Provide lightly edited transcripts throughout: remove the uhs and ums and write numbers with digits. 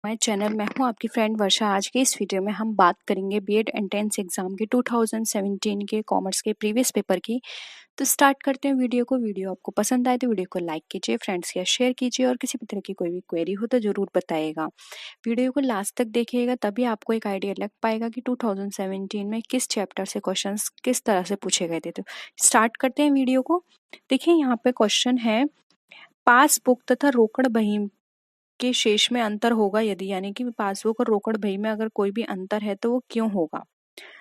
My channel मैं हूं आपकी फ्रेंड वर्षा। आज के इस वीडियो में हम बात करेंगे बीएड एंट्रेंस एग्जाम के 2017 के कॉमर्स के प्रीवियस पेपर की। तो स्टार्ट करते हैं वीडियो को। वीडियो आपको पसंद आए तो वीडियो को लाइक कीजिए, फ्रेंड्स या शेयर कीजिए, और किसी भी तरह की कोई भी क्वेरी हो तो जरूर बताइएगा। वीडियो को लास्ट तक देखिएगा, तभी आपको एक आइडिया लग पाएगा कि 2017 में किस चैप्टर से क्वेश्चन किस तरह से पूछे गए थे। तो स्टार्ट करते हैं वीडियो को। देखिए यहाँ पे क्वेश्चन है, पासबुक तथा रोकड़ बही के शेष में अंतर होगा यदि, यानी कि पासबुक और रोकड़ बही में अगर कोई भी अंतर है तो वो क्यों होगा।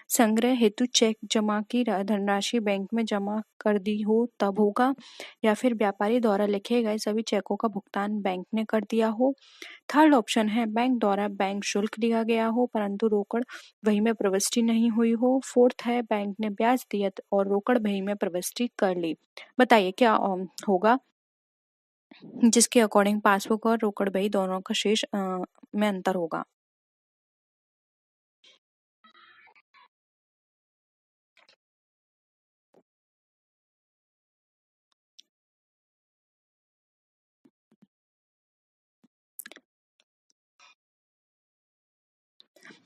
संग्रह हेतु चेक जमा की धनराशि बैंक में जमा कर दी हो तब होगा, या फिर व्यापारी द्वारा लिखे गए सभी चेकों का भुगतान बैंक ने कर दिया हो। थर्ड ऑप्शन है, बैंक द्वारा बैंक शुल्क लिया गया हो परंतु रोकड़ बही में प्रविष्टि नहीं हुई हो। फोर्थ है, बैंक ने ब्याज दिया और रोकड़ बही में प्रविष्टि कर ली। बताइए क्या होगा जिसके अकॉर्डिंग पासबुक और रोकड़ बही दोनों का शेष में अंतर होगा।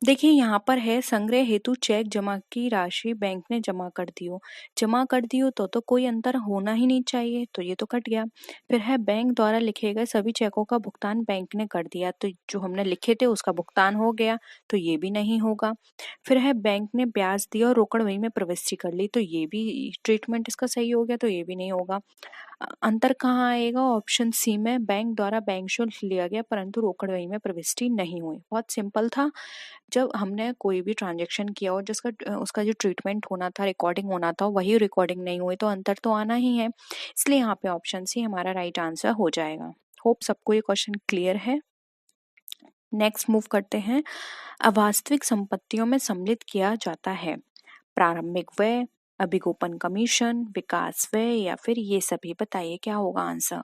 देखिए यहाँ पर है, संग्रह हेतु चेक जमा की राशि बैंक ने जमा कर दी हो तो कोई अंतर होना ही नहीं चाहिए, तो ये तो कट गया। फिर है, बैंक द्वारा लिखे गए सभी चेकों का भुगतान बैंक ने कर दिया, तो जो हमने लिखे थे उसका भुगतान हो गया, तो ये भी नहीं होगा। फिर है, बैंक ने ब्याज दिया और रोकड़ बही में प्रविष्टि कर ली, तो ये भी ट्रीटमेंट इसका सही हो गया, तो ये भी नहीं होगा। अंतर कहाँ आएगा? ऑप्शन सी में, बैंक द्वारा बैंक शुल्क लिया गया परंतु रोकड़ बही में प्रविष्टि नहीं हुई। बहुत सिंपल था। जब हमने कोई भी ट्रांजैक्शन किया और जिसका उसका जो ट्रीटमेंट होना था, रिकॉर्डिंग होना था, वही रिकॉर्डिंग नहीं हुई तो अंतर तो आना ही है। इसलिए यहाँ पे ऑप्शन सी हमारा राइट आंसर हो जाएगा। होप सबको ये क्वेश्चन क्लियर है। नेक्स्ट मूव करते हैं। अवास्तविक संपत्तियों में सम्मिलित किया जाता है प्रारंभिक व्यय, अभिगोपन कमीशन, विकास व्यय, या फिर ये सभी। बताइए क्या होगा आंसर।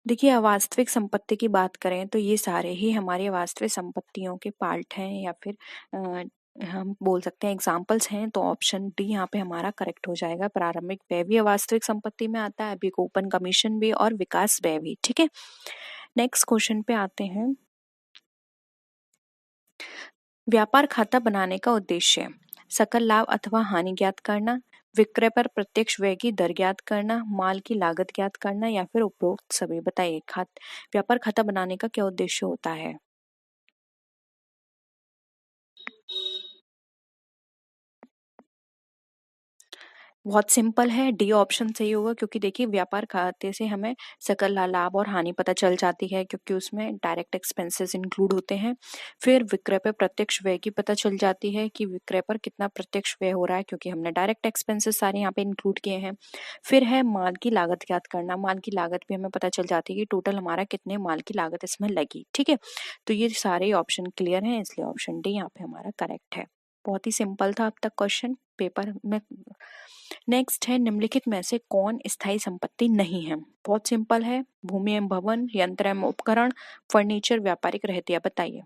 देखिए अवास्तविक संपत्ति की बात करें तो ये सारे ही हमारी वास्तविक संपत्तियों के पार्ट हैं, या फिर हम बोल सकते हैं एग्जाम्पल्स हैं। तो ऑप्शन डी यहाँ पे हमारा करेक्ट हो जाएगा। प्रारंभिक व्यय भी अवास्तविक संपत्ति में आता है, अभिगोपन कमीशन भी, और विकास व्यय भी। ठीक है, नेक्स्ट क्वेश्चन पे आते हैं। व्यापार खाता बनाने का उद्देश्य सकल लाभ अथवा हानि ज्ञात करना, विक्रय पर प्रत्यक्ष व्यय की दर ज्ञात करना, माल की लागत ज्ञात करना, या फिर उपरोक्त सभी। बताइए व्यापार खाता बनाने का क्या उद्देश्य होता है। बहुत सिंपल है, डी ऑप्शन सही होगा, क्योंकि देखिए व्यापार खाते से हमें सकल लाभ और हानि पता चल जाती है, क्योंकि उसमें डायरेक्ट एक्सपेंसेस इंक्लूड होते हैं। फिर विक्रय पर प्रत्यक्ष व्यय की पता चल जाती है कि विक्रय पर कितना प्रत्यक्ष व्यय हो रहा है, क्योंकि हमने डायरेक्ट एक्सपेंसेस सारे यहाँ पे इंक्लूड किए हैं। फिर है माल की लागत ज्ञात करना, माल की लागत भी हमें पता चल जाती है कि टोटल हमारा कितने माल की लागत इसमें लगी। ठीक है, तो ये सारे ऑप्शन क्लियर हैं, इसलिए ऑप्शन डी यहाँ पे हमारा करेक्ट है। बहुत ही सिंपल था अब तक क्वेश्चन पेपर में। नेक्स्ट है, निम्नलिखित में से कौन स्थायी संपत्ति नहीं है। बहुत सिंपल है, भूमि एवं भवन, यंत्र एवं उपकरण, फर्नीचर, व्यापारिक रहतिया। बताइए।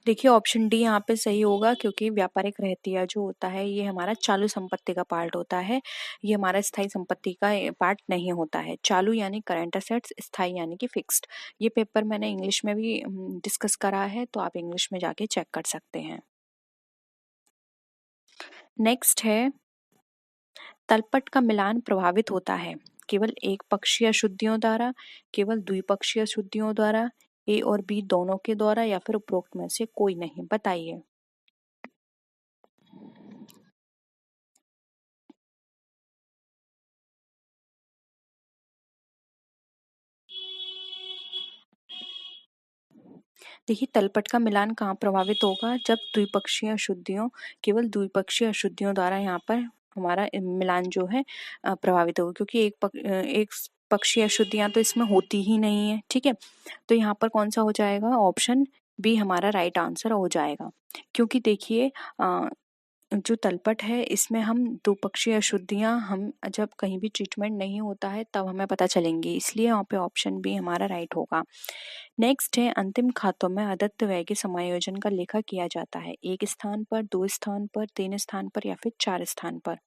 देखिए ऑप्शन डी यहाँ पे सही होगा, क्योंकि व्यापारिक रहतिया जो होता है ये हमारा चालू संपत्ति का पार्ट होता है, ये हमारा स्थायी संपत्ति का पार्ट नहीं होता है। चालू यानी करंट असेट्स, स्थायी यानी कि फिक्स्ड। ये पेपर मैंने इंग्लिश में भी डिस्कस करा है, तो आप इंग्लिश में जाके चेक कर सकते हैं। नेक्स्ट है, तलपट का मिलान प्रभावित होता है केवल एक पक्षीय अशुद्धियों द्वारा, केवल द्विपक्षीय अशुद्धियों द्वारा, ए और बी दोनों के द्वारा, या फिर उपरोक्त में से कोई नहीं। बताइए। देखिए तलपट का मिलान कहाँ प्रभावित होगा, जब द्विपक्षीय अशुद्धियों, केवल द्विपक्षीय अशुद्धियों द्वारा यहाँ पर हमारा मिलान जो है प्रभावित होगा, क्योंकि एक पक्षीय अशुद्धियां तो इसमें होती ही नहीं है। ठीक है, तो यहाँ पर कौन सा हो जाएगा, ऑप्शन बी हमारा राइट आंसर हो जाएगा। क्योंकि देखिए जो तलपट है इसमें हम द्विपक्षीय अशुद्धियाँ हम जब कहीं भी ट्रीटमेंट नहीं होता है तब हमें पता चलेंगी, इसलिए यहाँ पे ऑप्शन बी हमारा राइट होगा। नेक्स्ट है अंतिम खातों में अदत्त व्यय के समायोजन का लेखा किया जाता है, 1 स्थान पर, 2 स्थान पर, 3 स्थान पर या फिर 4 स्थान पर।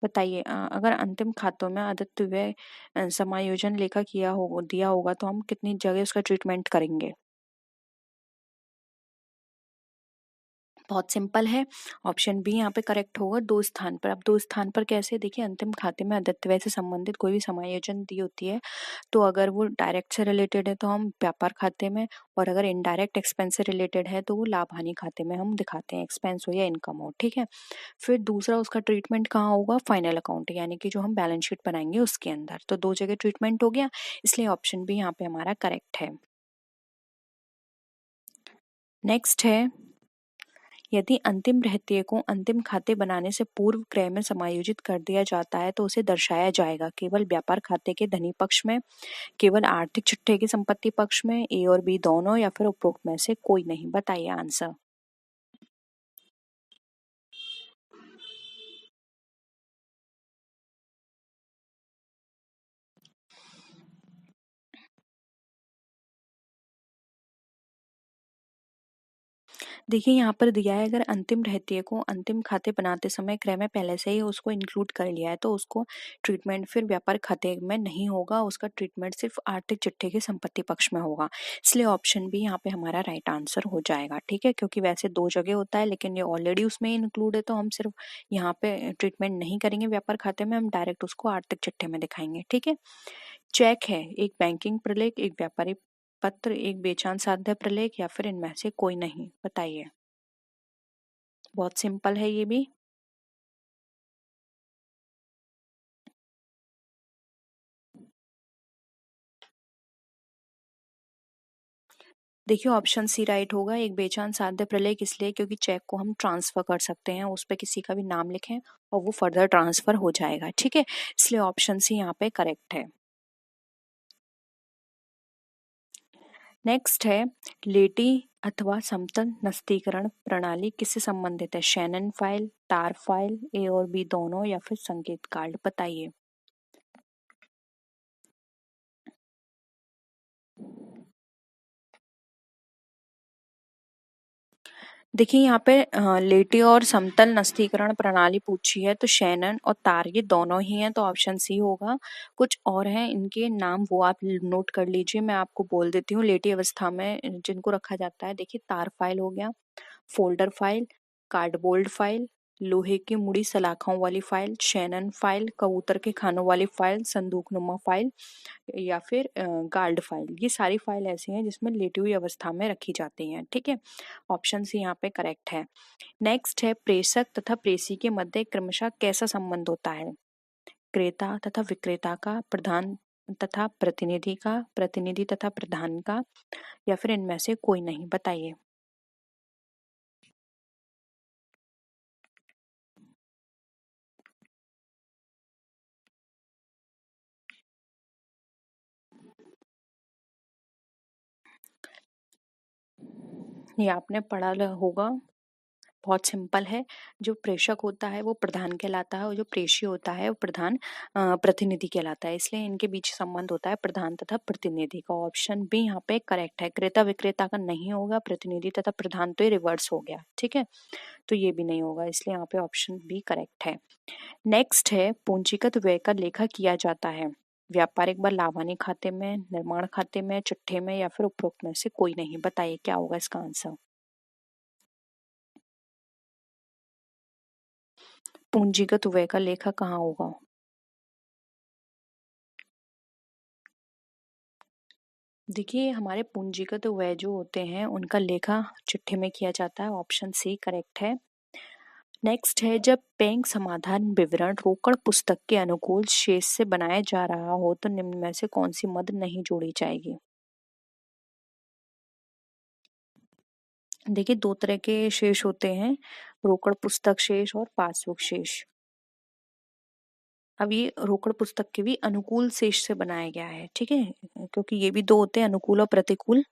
बताइए अगर अंतिम खातों में अदत्त व्यय समायोजन लेखा दिया होगा तो हम कितनी जगह उसका ट्रीटमेंट करेंगे? बहुत सिंपल है, ऑप्शन बी यहाँ पे करेक्ट होगा, 2 स्थान पर। अब 2 स्थान पर कैसे? देखिए अंतिम खाते में अदत्त व्यय से संबंधित कोई भी समायोजन दी होती है, तो अगर वो डायरेक्ट से रिलेटेड है तो हम व्यापार खाते में, और अगर इनडायरेक्ट एक्सपेंस से रिलेटेड है तो वो लाभ हानि खाते में हम दिखाते हैं, एक्सपेंस हो या इनकम हो, ठीक है। फिर दूसरा उसका ट्रीटमेंट कहाँ होगा? फाइनल अकाउंट, यानी कि जो हम बैलेंस शीट बनाएंगे उसके अंदर। तो 2 जगह ट्रीटमेंट हो गया, इसलिए ऑप्शन बी यहाँ पे हमारा करेक्ट है। नेक्स्ट है, यदि अंतिम रहतिये को अंतिम खाते बनाने से पूर्व क्रय में समायोजित कर दिया जाता है तो उसे दर्शाया जाएगा केवल व्यापार खाते के धनी पक्ष में, केवल आर्थिक चिट्ठे के संपत्ति पक्ष में, ए और बी दोनों, या फिर उपरोक्त में से कोई नहीं। बताइए आंसर। देखिए यहाँ पर दिया है, अगर अंतिम रहतिये को अंतिम खाते बनाते समय क्रय में पहले से ही उसको इंक्लूड कर लिया है तो उसको ट्रीटमेंट फिर व्यापार खाते में नहीं होगा, उसका ट्रीटमेंट सिर्फ आर्थिक चिट्ठे के संपत्ति पक्ष में होगा, इसलिए ऑप्शन बी यहाँ पे हमारा राइट आंसर हो जाएगा, ठीक है। क्योंकि वैसे 2 जगह होता है लेकिन ये ऑलरेडी उसमें इंक्लूड है तो हम सिर्फ यहाँ पे ट्रीटमेंट नहीं करेंगे व्यापार खाते में, हम डायरेक्ट उसको आर्थिक चिट्ठे में दिखाएंगे, ठीक है। चेक है एक बैंकिंग प्रलेख, एक व्यापारी पत्र, एक बेचान साध्य प्रलेख, या फिर इनमें से कोई नहीं। बताइए। बहुत सिंपल है ये भी। देखिए ऑप्शन सी राइट होगा, एक बेचान साध्य प्रलेख इसलिए क्योंकि चेक को हम ट्रांसफर कर सकते हैं, उस पर किसी का भी नाम लिखें और वो फर्दर ट्रांसफर हो जाएगा, ठीक है। इसलिए ऑप्शन सी यहाँ पे करेक्ट है। नेक्स्ट है, लेटी अथवा समतल नस्तीकरण प्रणाली किससे संबंधित है? शैनन फाइल, तार फाइल, ए और बी दोनों, या फिर संकेत कार्ड। बताइए। देखिए यहाँ पे लेटी और समतल नस्तीकरण प्रणाली पूछी है तो शैनन और तार ये दोनों ही हैं, तो ऑप्शन सी होगा। कुछ और हैं इनके नाम, वो आप नोट कर लीजिए, मैं आपको बोल देती हूँ। लेटी अवस्था में जिनको रखा जाता है, देखिए तार फाइल हो गया, फोल्डर फाइल, कार्डबोर्ड फाइल, लोहे की मुड़ी सलाखों वाली फाइल, शैनन फाइल, कबूतर के खानों वाली फाइल, संदूकनुमा फाइल, या फिर गार्ड फाइल। ये सारी फाइल ऐसी हैं जिसमें लेटी हुई अवस्था में रखी जाती हैं, ठीक है। ऑप्शन सी यहाँ पे करेक्ट है। नेक्स्ट है, प्रेषक तथा प्रेषी के मध्य क्रमशः कैसा संबंध होता है? क्रेता तथा विक्रेता का, प्रधान तथा प्रतिनिधि का, प्रतिनिधि तथा प्रधान का, या फिर इनमें से कोई नहीं। बताइए। ये आपने पढ़ा होगा, बहुत सिंपल है। जो प्रेषक होता है वो प्रधान कहलाता है और जो प्रेषी होता है वो प्रधान प्रतिनिधि कहलाता है, इसलिए इनके बीच संबंध होता है प्रधान तथा प्रतिनिधि का। ऑप्शन बी यहाँ पे करेक्ट है। क्रेता विक्रेता का नहीं होगा, प्रतिनिधि तथा प्रधान तो ये रिवर्स हो गया, ठीक है, तो ये भी नहीं होगा, इसलिए यहाँ पे ऑप्शन बी करेक्ट है। नेक्स्ट है, पूंजीगत व्यय का लेखा किया जाता है व्यापारिक व लाभानी खाते में, निर्माण खाते में, चिट्ठे में, या फिर उपरोक्त में से कोई नहीं। बताइए क्या होगा इसका आंसर। पूंजीगत व्यय का लेखा कहाँ होगा? देखिए हमारे पूंजीगत व्यय जो होते हैं उनका लेखा चिट्ठे में किया जाता है, ऑप्शन सी करेक्ट है। नेक्स्ट है, जब बैंक समाधान विवरण रोकड़ पुस्तक के अनुकूल शेष से बनाया जा रहा हो तो निम्न में से कौन सी मद नहीं जोड़ी जाएगी? देखिए 2 तरह के शेष होते हैं, रोकड़ पुस्तक शेष और पासबुक शेष। अब ये रोकड़ पुस्तक के भी अनुकूल शेष से बनाया गया है, ठीक है, क्योंकि ये भी 2 होते हैं, अनुकूल और प्रतिकूल।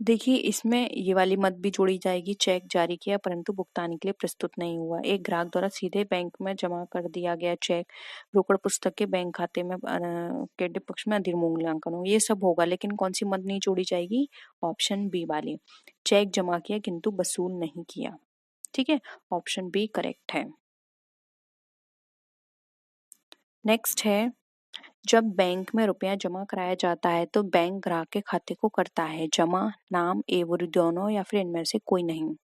देखिए, इसमें ये वाली मत भी जोड़ी जाएगी, चेक जारी किया परंतु भुगतान के लिए प्रस्तुत नहीं हुआ। एक ग्राहक द्वारा सीधे बैंक में जमा कर दिया गया चेक, रोकड़ पुस्तक के बैंक खाते में क्रेडिट पक्ष में अधिमूल्यांकन हो, ये सब होगा। लेकिन कौन सी मत नहीं जोड़ी जाएगी? ऑप्शन बी वाली, चेक जमा किया किंतु वसूल नहीं किया। ठीक है, ऑप्शन बी करेक्ट है। नेक्स्ट है, जब बैंक में रुपया जमा कराया जाता है तो बैंक ग्राहक के खाते को करता है जमा, नाम एवं दोनों या फिर इनमें से कोई नहीं।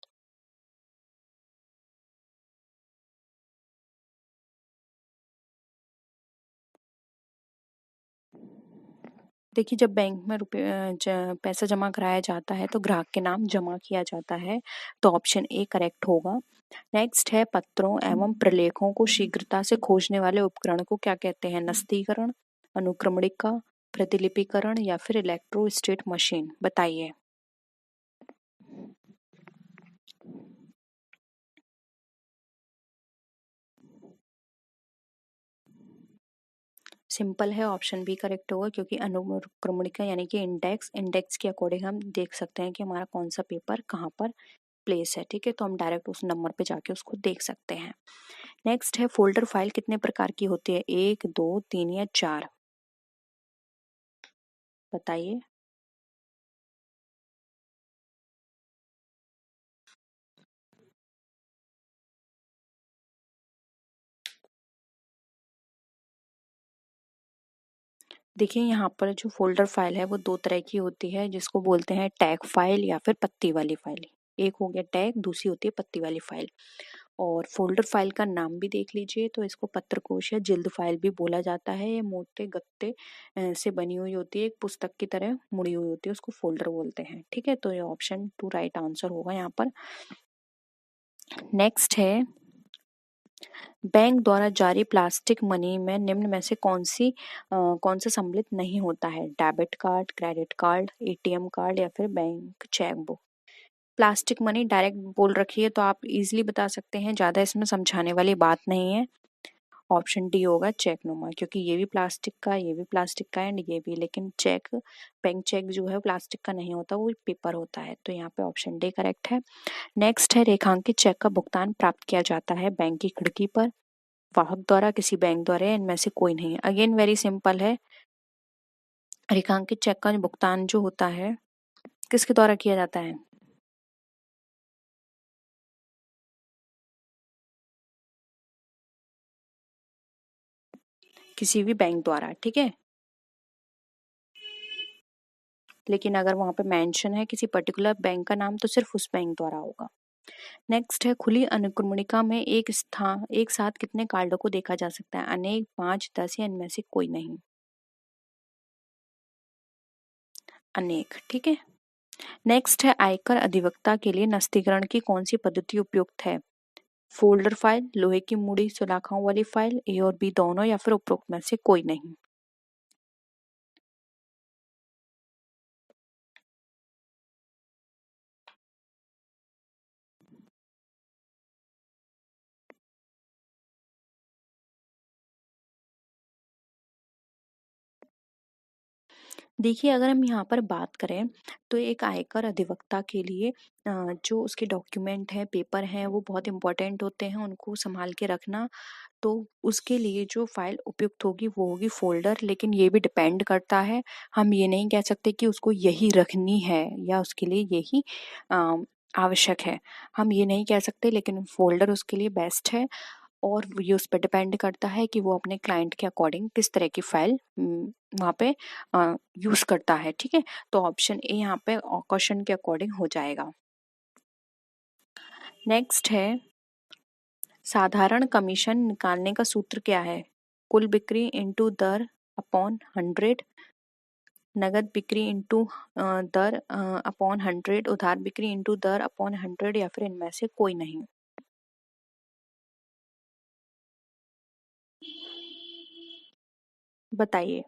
देखिए, जब बैंक में पैसा जमा कराया जाता है तो ग्राहक के नाम जमा किया जाता है, तो ऑप्शन ए करेक्ट होगा। नेक्स्ट है, पत्रों एवं प्रलेखों को शीघ्रता से खोजने वाले उपकरण को क्या कहते हैं? नस्तीकरण, अनुक्रमणिका, प्रतिलिपिकरण या फिर इलेक्ट्रोस्टेट मशीन, बताइए। सिंपल है, ऑप्शन बी करेक्ट होगा, क्योंकि अनुक्रमणिका यानी कि इंडेक्स के अकॉर्डिंग हम देख सकते हैं कि हमारा कौन सा पेपर कहाँ पर प्लेस है। ठीक है, तो हम डायरेक्ट उस नंबर पे जाके उसको देख सकते हैं। नेक्स्ट है, फोल्डर फाइल कितने प्रकार की होती है? 1, 2, 3 या 4, बताइए। देखिए, यहाँ पर जो फ़ोल्डर फ़ाइल है वो 2 तरह की होती है, जिसको बोलते हैं टैग फ़ाइल या फिर पत्ती वाली फ़ाइल। एक हो गया टैग, दूसरी होती है पत्ती वाली फ़ाइल। और फ़ोल्डर फ़ाइल का नाम भी देख लीजिए, तो इसको पत्रकोश या जिल्द फ़ाइल भी बोला जाता है। ये मोटे गत्ते से बनी हुई होती है, एक पुस्तक की तरह मुड़ी हुई होती है, उसको फ़ोल्डर बोलते हैं। ठीक है, तो ये ऑप्शन 2 राइट आंसर होगा यहाँ पर। नेक्स्ट है, बैंक द्वारा जारी प्लास्टिक मनी में निम्न में से कौन सा सम्मिलित नहीं होता है? Debit card, credit card, ATM card या फिर bank chequebook. Plastic money direct बोल रखी है तो आप इजीली बता सकते हैं, ज़्यादा इसमें समझाने वाली बात नहीं है। ऑप्शन डी होगा चेकनुमा, क्योंकि ये भी प्लास्टिक का, ये भी प्लास्टिक का एंड ये भी, लेकिन चेक, बैंक चेक जो है प्लास्टिक का नहीं होता, वो पेपर होता है। तो यहाँ पे ऑप्शन डी करेक्ट है। नेक्स्ट है, रेखांकित चेक का भुगतान प्राप्त किया जाता है बैंक की खिड़की पर, वाहक द्वारा, किसी बैंक द्वारा, या इनमें से कोई नहीं। अगेन वेरी सिंपल है, रेखांकित चेक का भुगतान जो होता है किसके द्वारा किया जाता है? किसी भी बैंक द्वारा। ठीक है, लेकिन अगर वहां पे मेंशन है किसी पर्टिकुलर बैंक का नाम तो सिर्फ उस बैंक द्वारा होगा। नेक्स्ट है, खुली अनुक्रमणिका में एक साथ कितने कार्डों को देखा जा सकता है? अनेक, 5, 10 या इनमें से कोई नहीं। अनेक। ठीक है। नेक्स्ट है, आयकर अधिवक्ता के लिए नस्तीकरण की कौन सी पद्धति उपयुक्त है? फोल्डर फाइल, लोहे की मुड़ी सलाखों वाली फाइल, ए और बी दोनों या फिर उपरोक्त में से कोई नहीं। देखिए, अगर हम यहाँ पर बात करें तो एक आयकर अधिवक्ता के लिए जो उसके डॉक्यूमेंट हैं, पेपर हैं, वो बहुत इंपॉर्टेंट होते हैं, उनको संभाल के रखना। तो उसके लिए जो फाइल उपयुक्त होगी वो होगी फोल्डर, लेकिन ये भी डिपेंड करता है। हम ये नहीं कह सकते कि उसको यही रखनी है या उसके लिए यही अ, आवश्यक है। हम ये नहीं कह सकते, लेकिन फोल्डर उसके लिए बेस्ट है। और ये उस पर डिपेंड करता है कि वो अपने क्लाइंट के अकॉर्डिंग किस तरह की फाइल वहाँ पे यूज करता है। ठीक है, तो ऑप्शन ए यहाँ पे क्वेश्चन के अकॉर्डिंग हो जाएगा। नेक्स्ट है, साधारण कमीशन निकालने का सूत्र क्या है? कुल बिक्री इंटू दर अपॉन 100, नगद बिक्री इंटू दर अपॉन 100, उधार बिक्री इंटू दर अपॉन 100 या फिर इनमें से कोई नहीं। बताइए।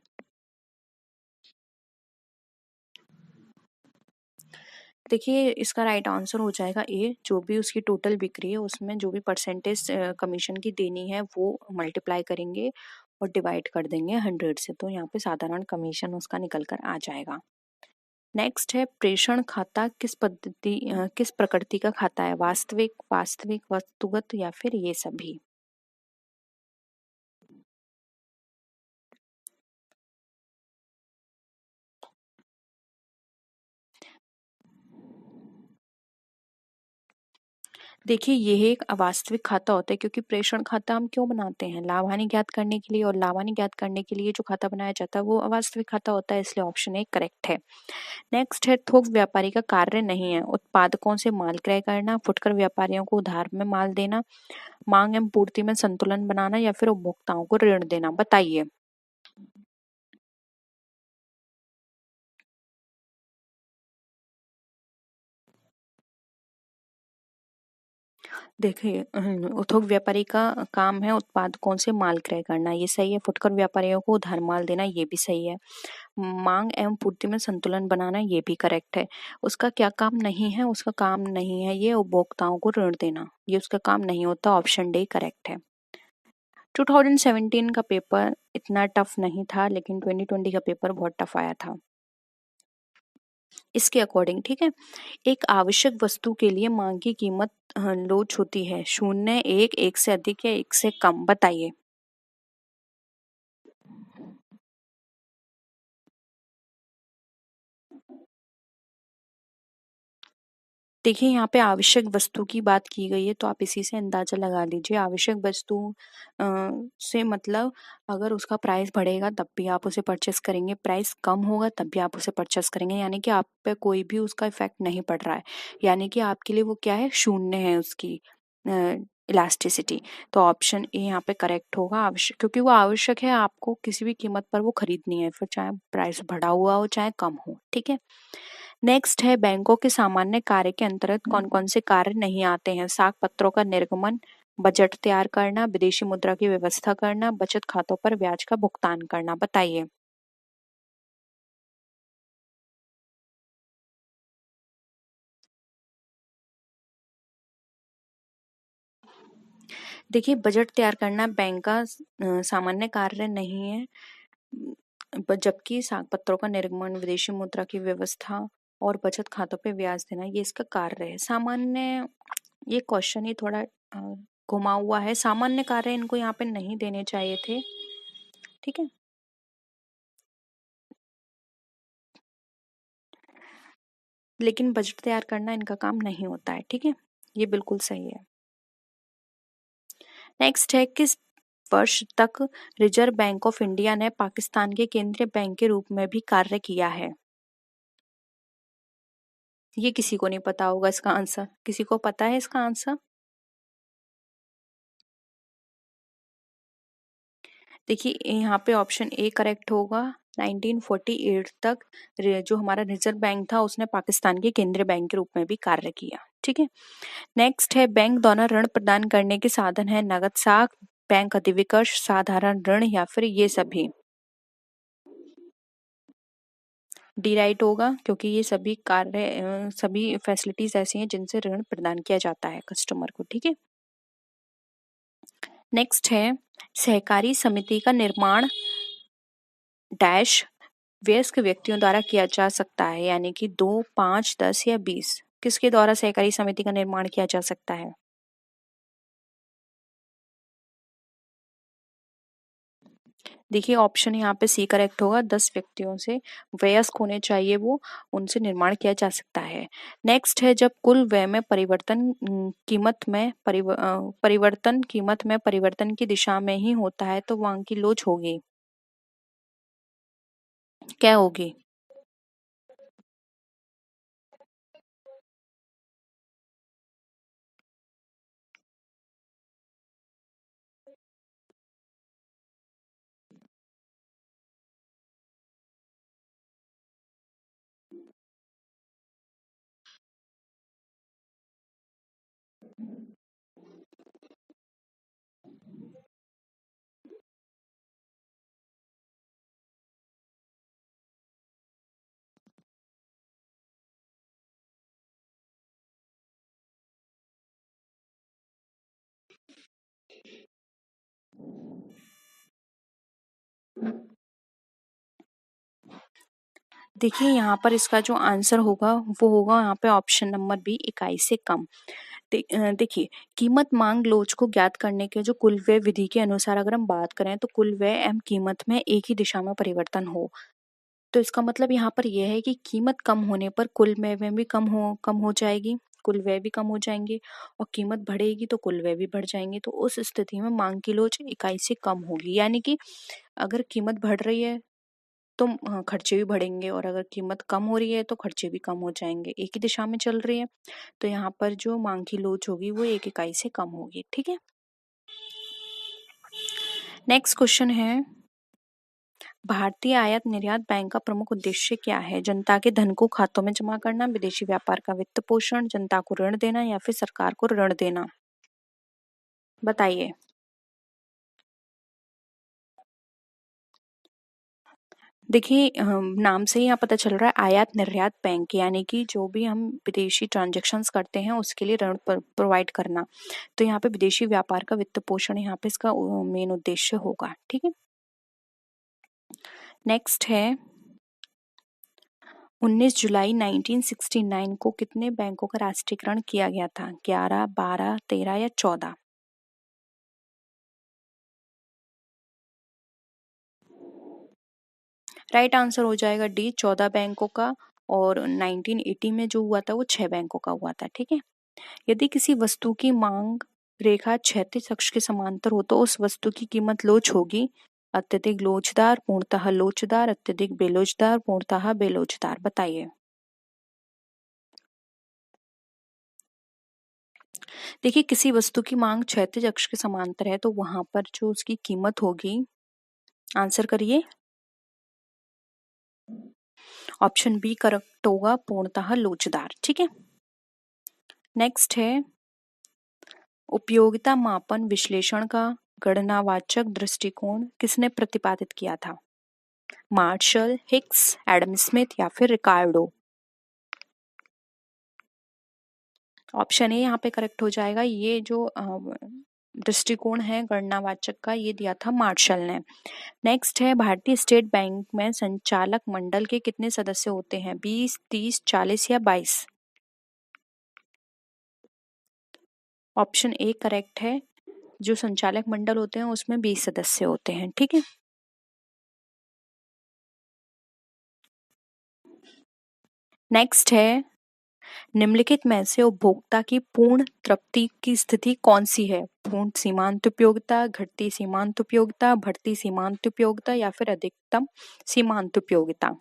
देखिए, इसका राइट आंसर हो जाएगा ए, जो भी उसकी टोटल बिक्री है उसमें जो भी परसेंटेज कमीशन की देनी है वो मल्टीप्लाई करेंगे और डिवाइड कर देंगे 100 से, तो यहाँ पे साधारण कमीशन उसका निकल कर आ जाएगा। नेक्स्ट है प्रेषण खाता किस प्रकृति का खाता है, वास्तविक, वास्तविक, वस्तुगत या फिर ये सभी। देखिए यह एक अवास्तविक खाता होता है, क्योंकि प्रेषण खाता हम क्यों बनाते हैं, लाभ हानि ज्ञात करने के लिए, और लाभ हानि ज्ञात करने के लिए जो खाता बनाया जाता है वो अवास्तविक खाता होता है, इसलिए ऑप्शन ए करेक्ट है। नेक्स्ट है थोक व्यापारी का कार्य नहीं है उत्पादकों से माल क्रय करना, फुटकर व्यापारियों को उधार में माल देना, मांग एवं पूर्ति में संतुलन बनाना या फिर उपभोक्ताओं को ऋण देना, बताइए। देखिए थोक व्यापारी का काम है उत्पादकों से माल क्रय करना, ये सही है। फुटकर व्यापारियों को उधार माल देना, ये भी सही है। मांग एवं पूर्ति में संतुलन बनाना, ये भी करेक्ट है। उसका क्या काम नहीं है, उसका काम नहीं है ये उपभोक्ताओं को ऋण देना, ये उसका काम नहीं होता, ऑप्शन डी करेक्ट है। 2017 का पेपर इतना टफ नहीं था, लेकिन 2020 का पेपर बहुत टफ आया था इसके अकॉर्डिंग, ठीक है। एक आवश्यक वस्तु के लिए मांग की कीमत लोच होती है, शून्य, एक से अधिक या एक से कम, बताइए। देखिए यहाँ पे आवश्यक वस्तु की बात की गई है, तो आप इसी से अंदाजा लगा लीजिए। आवश्यक वस्तु से मतलब अगर उसका प्राइस बढ़ेगा तब भी आप उसे परचेस करेंगे, प्राइस कम होगा तब भी आप उसे परचेस करेंगे, यानी कि आप पे कोई भी उसका इफेक्ट नहीं पड़ रहा है, यानी कि आपके लिए वो क्या है, शून्य है उसकी इलास्टिसिटी। तो ऑप्शन ए यहाँ पे करेक्ट होगा, आवश्यक, क्योंकि वो आवश्यक है, आपको किसी भी कीमत पर वो खरीदनी है, फिर चाहे प्राइस बढ़ा हुआ हो चाहे कम हो, ठीक है। नेक्स्ट है बैंकों के सामान्य कार्य के अंतर्गत कौन कौन से कार्य नहीं आते हैं, साख पत्रों का निर्गमन, बजट तैयार करना, विदेशी मुद्रा की व्यवस्था करना, बचत खातों पर ब्याज का भुगतान करना, बताइए। देखिए बजट तैयार करना बैंक का सामान्य कार्य नहीं है, जबकि साख पत्रों का निर्गमन, विदेशी मुद्रा की व्यवस्था और बचत खातों पे ब्याज देना ये इसका कार्य है। सामान्य, ये क्वेश्चन ही थोड़ा घुमा हुआ है, सामान्य कार्य इनको यहाँ पे नहीं देने चाहिए थे, ठीक है। लेकिन बजट तैयार करना इनका काम नहीं होता है, ठीक है, ये बिल्कुल सही है। नेक्स्ट है किस वर्ष तक रिजर्व बैंक ऑफ इंडिया ने पाकिस्तान के केंद्रीय बैंक के रूप में भी कार्य किया है। ये किसी को नहीं पता होगा इसका आंसर, किसी को पता है इसका आंसर। देखिए यहाँ पे ऑप्शन ए करेक्ट होगा, 1948 तक जो हमारा रिजर्व बैंक था उसने पाकिस्तान के केंद्रीय बैंक के रूप में भी कार्य किया, ठीक है। नेक्स्ट है बैंक द्वारा ऋण प्रदान करने के साधन है नगद साख, बैंक अधिविकर्ष, साधारण ऋण या फिर ये सभी। डी राइट होगा, क्योंकि ये सभी कार्य सभी फैसिलिटीज ऐसी हैं जिनसे ऋण प्रदान किया जाता है कस्टमर को, ठीक है। नेक्स्ट है सहकारी समिति का निर्माण डैश वयस्क व्यक्तियों द्वारा किया जा सकता है, यानी कि 2, 5, 10 या 20, किसके द्वारा सहकारी समिति का निर्माण किया जा सकता है। देखिए ऑप्शन यहाँ पे सी करेक्ट होगा, 10 व्यक्तियों से, वयस्क होने चाहिए वो, उनसे निर्माण किया जा सकता है। नेक्स्ट है जब कुल व्यय में परिवर्तन कीमत में परिवर्तन की दिशा में ही होता है तो वहां की लोच होगी, क्या होगी। देखिए यहाँ पर इसका जो आंसर होगा वो होगा यहाँ पे ऑप्शन नंबर बी, इकाई से कम। देखिए, कीमत मांग लोच को ज्ञात करने के जो कुल व्यय विधि के अनुसार अगर हम बात करें तो कुल व्यय एवं कीमत में एक ही दिशा में परिवर्तन हो, तो इसका मतलब यहाँ पर यह है कि कीमत कम होने पर कुल व्यय में भी कम हो जाएगी, कुल व्यय भी कम हो जाएंगे, और कीमत बढ़ेगी तो कुल व्यय भी बढ़ जाएंगे। तो उस स्थिति में मांग की लोच इकाई से कम होगी, यानी कि अगर कीमत बढ़ रही है तो खर्चे भी बढ़ेंगे, और अगर कीमत कम हो रही है तो खर्चे भी कम हो जाएंगे। एक ही दिशा में चल रही है, तो यहाँ पर जो मांग की लोच होगी वो एक इकाई से कम होगी। ठीक है, नेक्स्ट क्वेश्चन है, भारतीय आयात निर्यात बैंक का प्रमुख उद्देश्य क्या है? जनता के धन को खातों में जमा करना, विदेशी व्यापार का वित्त पोषण, जनता को ऋण देना या फिर सरकार को ऋण देना? बताइए। देखिए नाम से ही यहाँ पता चल रहा है आयात निर्यात बैंक, यानी कि जो भी हम विदेशी ट्रांजैक्शंस करते हैं उसके लिए ऋण प्रोवाइड करना। तो यहाँ पे विदेशी व्यापार का वित्त पोषण यहाँ पे इसका मेन उद्देश्य होगा। ठीक है, नेक्स्ट है, 19 जुलाई 1969 को कितने बैंकों का राष्ट्रीयकरण किया गया था? 11, 12, 13 या 14? राइट आंसर हो जाएगा डी, 14 बैंकों का। और 1980 में जो हुआ था वो 6 बैंकों का हुआ था। ठीक है, यदि किसी वस्तु की मांग रेखा क्षैतिज अक्ष के समांतर हो तो उस वस्तु की कीमत लोच होगी। अत्यधिक लोचदार, पूर्णतः लोचदार, अत्यधिक बेलोचदार, पूर्णतः बेलोचदार? बताइए। देखिए, किसी वस्तु की मांग क्षैतिज अक्ष के समांतर है तो वहां पर जो उसकी कीमत होगी, आंसर करिए। ऑप्शन बी करेक्ट होगा, पूर्णतः लोचदार। ठीक है, नेक्स्ट है, उपयोगिता मापन विश्लेषण का गणनावाचक दृष्टिकोण किसने प्रतिपादित किया था? मार्शल, हिक्स, एडम स्मिथ या फिर रिकार्डो? ऑप्शन ए यहाँ पे करेक्ट हो जाएगा। ये जो दृष्टिकोण है गणनावाचक का, ये दिया था मार्शल ने। नेक्स्ट है, भारतीय स्टेट बैंक में संचालक मंडल के कितने सदस्य होते हैं? 20, 30, 40 या 22? ऑप्शन ए करेक्ट है, जो संचालक मंडल होते हैं उसमें 20 सदस्य होते हैं। ठीक है, नेक्स्ट है, निम्नलिखित में से उपभोक्ता की पूर्ण तृप्ति की स्थिति कौन सी है? पूर्ण सीमांत उपयोगिता, घटती सीमांत उपयोगिता, बढ़ती सीमांत उपयोगिता या फिर अधिकतम सीमांत उपयोगिता?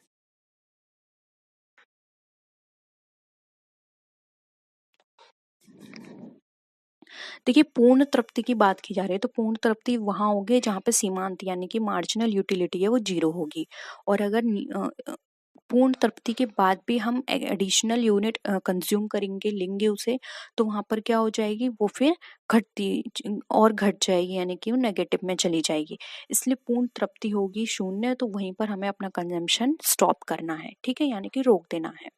देखिए, पूर्ण तृप्ति की बात की जा रही है तो पूर्ण तृप्ति वहां होगी जहां पे सीमांत यानी कि मार्जिनल यूटिलिटी है वो 0 होगी। और अगर पूर्ण तृप्ति के बाद भी हम एडिशनल यूनिट कंज्यूम करेंगे, लेंगे उसे, तो वहां पर क्या हो जाएगी, वो फिर और घट जाएगी, यानी कि वो नेगेटिव में चली जाएगी। इसलिए पूर्ण तृप्ति होगी 0, तो वहीं पर हमें अपना कंजम्पशन स्टॉप करना है। ठीक है, यानी कि रोक देना है।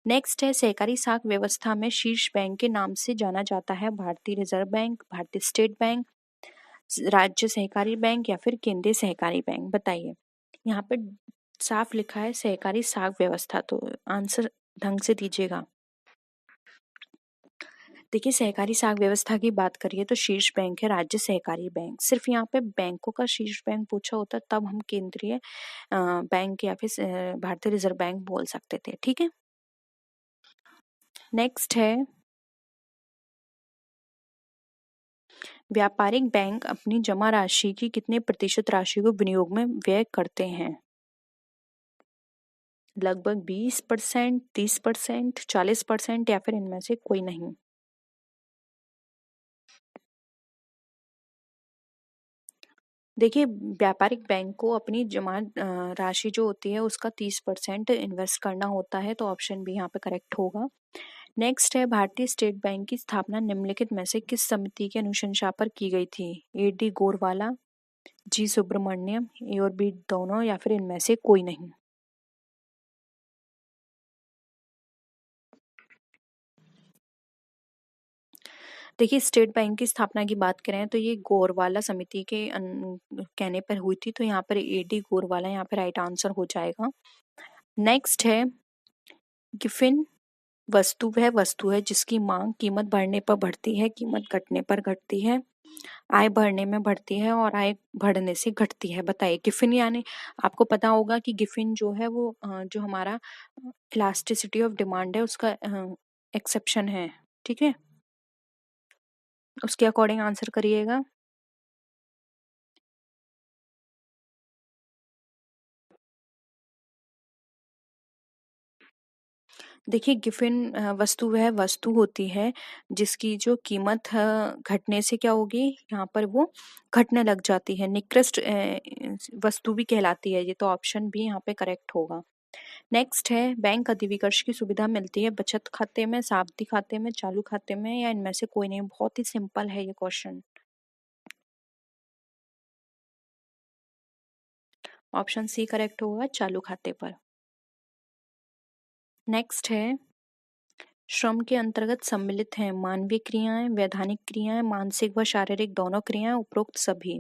नेक्स्ट है, सहकारी साख व्यवस्था में शीर्ष बैंक के नाम से जाना जाता है? भारतीय रिजर्व बैंक, भारतीय स्टेट बैंक, राज्य सहकारी बैंक या फिर केंद्रीय सहकारी बैंक? बताइए। यहाँ पे साफ लिखा है सहकारी साख व्यवस्था, तो आंसर ढंग से दीजिएगा। देखिए, सहकारी साख व्यवस्था की बात करिए तो शीर्ष बैंक है राज्य सहकारी बैंक। सिर्फ यहाँ पे बैंकों का शीर्ष बैंक पूछा होता तब हम केंद्रीय बैंक या फिर भारतीय रिजर्व बैंक बोल सकते थे। ठीक है, नेक्स्ट है, व्यापारिक बैंक अपनी जमा राशि की कितने प्रतिशत राशि को विनियोग में व्यय करते हैं? लगभग 20%, 30%, 40% या फिर इनमें से कोई नहीं? देखिए, व्यापारिक बैंक को अपनी जमा राशि जो होती है उसका 30% इन्वेस्ट करना होता है, तो ऑप्शन बी यहाँ पे करेक्ट होगा। नेक्स्ट है, भारतीय स्टेट बैंक की स्थापना निम्नलिखित में से किस समिति की अनुशंसा पर की गई थी? ए डी गोरवाला, जी सुब्रमण्यम, ए और बी दोनों या फिर इनमें से कोई नहीं? देखिए, स्टेट बैंक की स्थापना की बात करें तो ये गोरवाला समिति के कहने पर हुई थी, तो यहाँ पर ए डी गोरवाला यहाँ पे राइट आंसर हो जाएगा। नेक्स्ट है गिफिन वस्तु है जिसकी मांग कीमत बढ़ने पर बढ़ती है, कीमत घटने पर घटती है, आय बढ़ने में बढ़ती है और आय बढ़ने से घटती है। बताइए गिफिन यानी आपको पता होगा कि गिफिन जो है वो जो हमारा इलास्टिसिटी ऑफ डिमांड है उसका एक्सेप्शन है। ठीक है, उसके अकॉर्डिंग आंसर करिएगा। देखिए गिफिन वस्तु वह वस्तु होती है जिसकी जो कीमत घटने से क्या होगी, यहाँ पर वो घटने लग जाती है, निकृष्ट वस्तु भी कहलाती है। ये तो ऑप्शन भी यहाँ पे करेक्ट होगा। नेक्स्ट है बैंक अधिविकर्ष की सुविधा मिलती है बचत खाते में, सावधि खाते में, चालू खाते में या इनमें से कोई नहीं। बहुत ही सिंपल है ये क्वेश्चन। ऑप्शन सी करेक्ट होगा, चालू खाते पर। नेक्स्ट है श्रम के अंतर्गत सम्मिलित हैं मानवीय क्रियाएं, वैधानिक क्रियाएं, मानसिक व शारीरिक दोनों क्रियाएं, उपरोक्त सभी।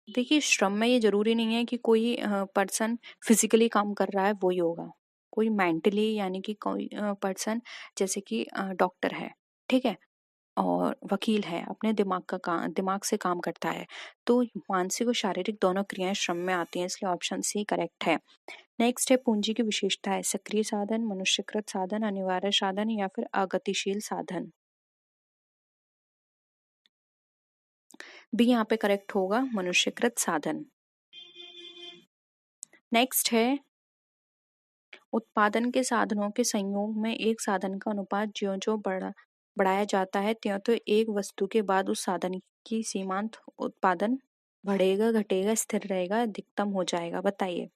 देखिए श्रम में ये जरूरी नहीं है कि कोई पर्सन फिजिकली काम कर रहा है वो ही होगा, कोई मेंटली यानी कि कोई पर्सन जैसे कि डॉक्टर है, ठीक है, और वकील है, अपने दिमाग से काम करता है, तो मानसिक और शारीरिक दोनों क्रियाएं श्रम में आती हैं, इसलिए ऑप्शन सी करेक्ट है। नेक्स्ट है पूंजी की विशेषता है सक्रिय साधन, मनुष्यकृत साधन, अनिवार्य साधन या फिर अगतिशील साधन। बी यहाँ पे करेक्ट होगा, मनुष्यकृत साधन। नेक्स्ट है उत्पादन के साधनों के संयोग में एक साधन का अनुपात ज्यों-ज्यों बढ़ाया जाता है त्यों-त्यों एक वस्तु के बाद उस साधन की सीमांत उत्पादन बढ़ेगा, घटेगा, स्थिर रहेगा, अधिकतम हो जाएगा। बताइए।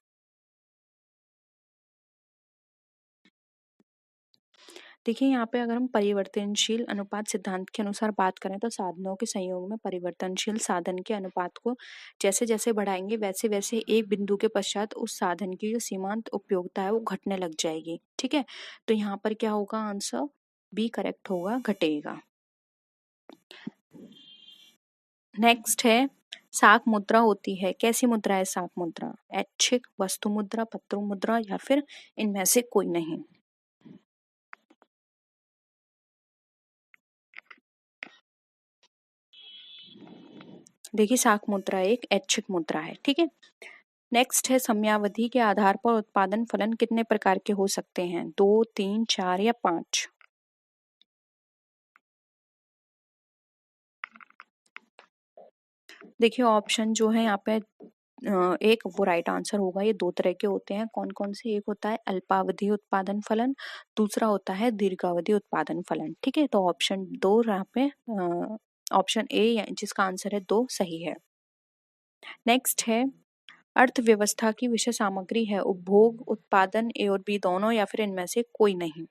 देखिए यहाँ पे अगर हम परिवर्तनशील अनुपात सिद्धांत के अनुसार बात करें तो साधनों के संयोग में परिवर्तनशील साधन के अनुपात को जैसे जैसे बढ़ाएंगे वैसे वैसे एक बिंदु के पश्चात उस साधन की जो सीमांत उपयोगिता है वो घटने लग जाएगी। ठीक है, तो यहाँ पर क्या होगा, आंसर बी करेक्ट होगा, घटेगा। नेक्स्ट है साख मुद्रा होती है, कैसी मुद्रा है साख मुद्रा, ऐच्छिक, वस्तु मुद्रा, पत्र मुद्रा या फिर इनमें से कोई नहीं। देखिए साख मुद्रा एक ऐच्छिक मुद्रा है। ठीक है, नेक्स्ट है समयावधि के आधार पर उत्पादन फलन कितने प्रकार के हो सकते हैं, 2, 3, 4 या 5। देखिए ऑप्शन जो है यहाँ पे एक वो राइट आंसर होगा। ये दो तरह के होते हैं, कौन कौन से, एक होता है अल्पावधि उत्पादन फलन, दूसरा होता है दीर्घावधि उत्पादन फलन। ठीक है, तो ऑप्शन दो यहाँ पे ऑप्शन ए जिसका आंसर है दो सही है। नेक्स्ट है अर्थव्यवस्था की विषय सामग्री है उपभोग, उत्पादन, ए और बी दोनों या फिर इनमें से कोई नहीं।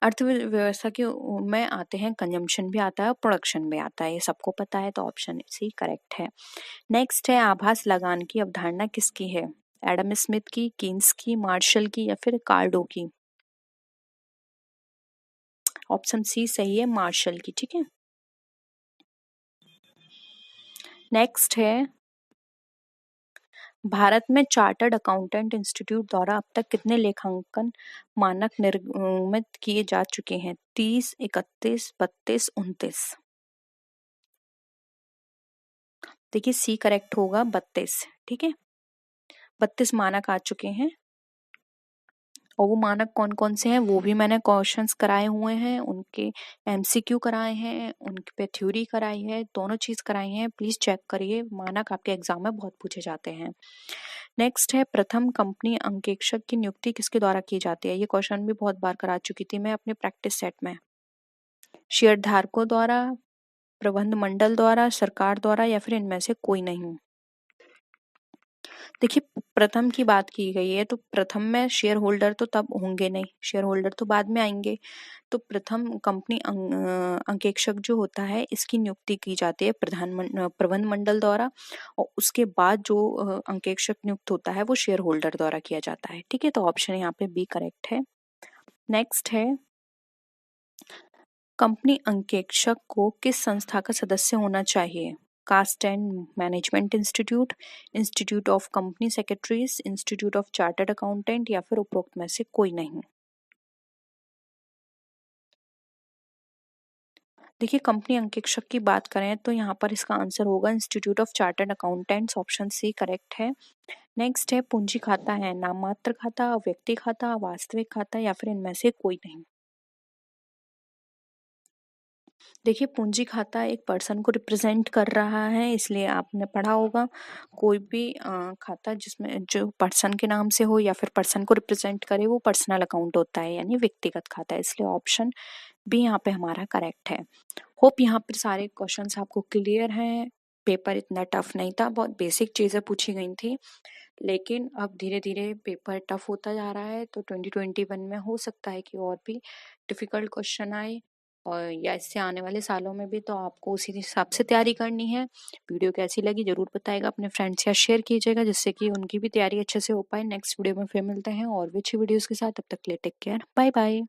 अर्थव्यवस्था के में आते हैं कंजम्पशन भी आता है और प्रोडक्शन भी आता है, ये सबको पता है, तो ऑप्शन सी करेक्ट है। नेक्स्ट है आभास लगान की अवधारणा किसकी है, एडम स्मिथ की, कीन्स की, मार्शल की या फिर कार्डो की। ऑप्शन सी सही है, मार्शल की। ठीक है, नेक्स्ट है भारत में चार्टर्ड अकाउंटेंट इंस्टीट्यूट द्वारा अब तक कितने लेखांकन मानक निर्मित किए जा चुके हैं, 30, 31, 32, 29। देखिए सी करेक्ट होगा, 32। ठीक है, 32 मानक आ चुके हैं और वो मानक कौन कौन से हैं वो भी मैंने क्वेश्चंस कराए हुए हैं, उनके एमसीक्यू कराए हैं, उनके पे थ्योरी कराई है, दोनों चीज कराई है, प्लीज चेक करिए, मानक आपके एग्जाम में बहुत पूछे जाते हैं। नेक्स्ट है प्रथम कंपनी अंकेक्षक की नियुक्ति किसके द्वारा की जाती है, ये क्वेश्चन भी बहुत बार करा चुकी थी मैं अपने प्रैक्टिस सेट में। शेयर धारकों द्वारा, प्रबंध मंडल द्वारा, सरकार द्वारा या फिर इनमें से कोई नहीं। देखिए प्रथम की बात की गई है तो प्रथम में शेयर होल्डर तो तब होंगे नहीं, शेयर होल्डर तो बाद में आएंगे, तो प्रथम कंपनी अंकेक्षक जो होता है इसकी नियुक्ति की जाती है प्रबंध मंडल द्वारा और उसके बाद जो अंकेक्षक नियुक्त होता है वो शेयर होल्डर द्वारा किया जाता है। ठीक है, तो ऑप्शन यहाँ पे बी करेक्ट है। नेक्स्ट है कंपनी अंकेक्षक को किस संस्था का सदस्य होना चाहिए? Cost and management institute, institute of company secretaries, institute of chartered accountant या फिर उपरोक्त में से कोई नहीं। देखिए, कंपनी अंकेक्षक की बात करें तो यहाँ पर इसका आंसर होगा institute of chartered accountants, option C correct है। नेक्स्ट है पूंजी खाता है नाम मात्र खाता, व्यक्ति खाता, वास्तविक खाता या फिर इनमें से कोई नहीं। देखिए, पूंजी खाता एक पर्सन को रिप्रेजेंट कर रहा है, इसलिए आपने पढ़ा होगा कोई भी खाता जिसमें जो पर्सन के नाम से हो या फिर पर्सन को रिप्रेजेंट करे वो पर्सनल अकाउंट होता है, यानी व्यक्तिगत खाता है, इसलिए ऑप्शन बी यहाँ पे हमारा करेक्ट है। होप यहाँ पर सारे क्वेश्चंस आपको क्लियर हैं। पेपर इतना टफ नहीं था, बहुत बेसिक चीजें पूछी गई थी, लेकिन अब धीरे धीरे पेपर टफ होता जा रहा है, तो 2021 में हो सकता है कि और भी डिफिकल्ट क्वेश्चन आए, और या इससे आने वाले सालों में भी, तो आपको उसी हिसाब से तैयारी करनी है। वीडियो कैसी लगी जरूर बताइएगा, अपने फ्रेंड्स या शेयर कीजिएगा जिससे कि उनकी भी तैयारी अच्छे से हो पाए। नेक्स्ट वीडियो में फिर मिलते हैं और भी अच्छी वीडियोस के साथ, तब तक के लिए टेक केयर, बाय बाय।